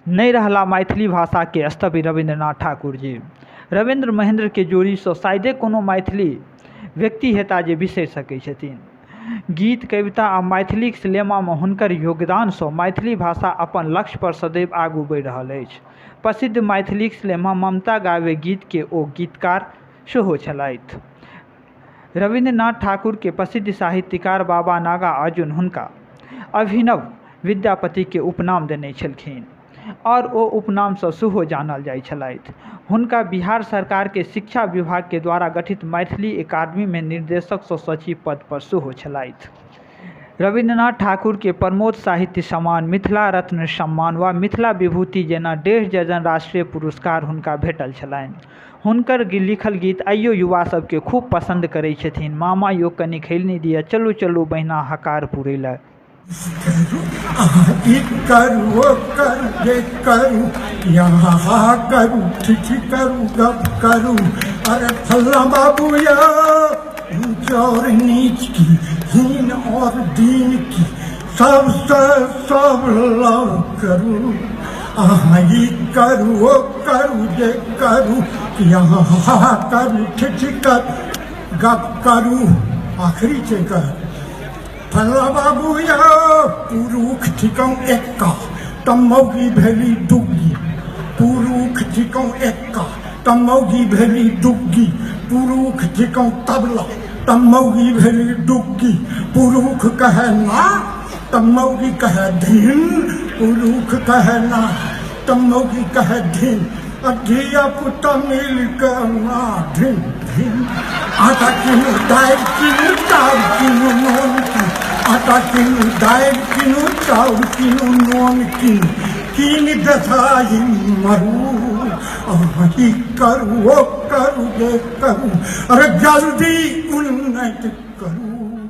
नहीं रहला मैथिली भाषा के स्तव्य रविन्द्रनाथ ठाकुर जी। रविन्द्र महेंद्र के जोड़ी से शायदे कोनो मैथिली व्यक्ति हेता जे बिसरि सकै छथिन। गीत कविता आ मैथिली सिनेमा में हुनकर योगदान से मैथिली भाषा अपन लक्ष्य पर सदैव आगू बढ़ि रहल अछि। प्रसिद्ध मैथिली सिनेमा ममता गावे गीत के ओ गीतकार सेहो छलथि। रविन्द्रनाथ ठाकुर के प्रसिद्ध साहित्यकार बाबा नागा अर्जुन हुनका अभिनव विद्यापति के उपनाम देने छलखिन और ओ उपनाम से सेहो जानल जाइ छलथि। हुनका बिहार सरकार के शिक्षा विभाग के द्वारा गठित मैथिली अकादमी में निर्देशक से सचिव पद पर सेहो छलथि। रविन्द्रनाथ ठाकुर के प्रमोद साहित्य सम्मान, मिथिला रत्न सम्मान व मिथिला विभूति जेना 1.5 दर्जन राष्ट्रीय पुरस्कार हुनका भेटल छलनि। हुनकर लिखल गीत आइयो युवा सबके खूब पसंद करै छथिन। मामा यो कनि खेलनी दिया, चलू चलू बहिना हकार पुरै लए। अरे फल्ला बाबू या और नीच की हीन और दीन की सबसे सब लव करूं। ये करूँ वो करूँ ये करूँ यहाँ करूँ ठिठकर गप करूँ आखिरी चेकर फल्ला बाबू या पुरुख ठिकौ एक्का तमौगी भेली दुग्गी पुरुख ठिकौ एक्का तमौगी भेली दुग्गी पुरुख ठिकौ तबला तमौगी भेली दुग्गी पुरुख कहे ना तमौगी कहे धीन पुरुख कहे ना तमौगी कहे धीन धिया पुता मिल कर ना धिन धिन आटा किनु दाल किनु चाउर किनु नून की आटा किनु दाल किनु चाउर किनु नून की कीन दसाई मरू ही करूँ वो करूँ ये करूँ अरे जल्दी उन्नत करूँ।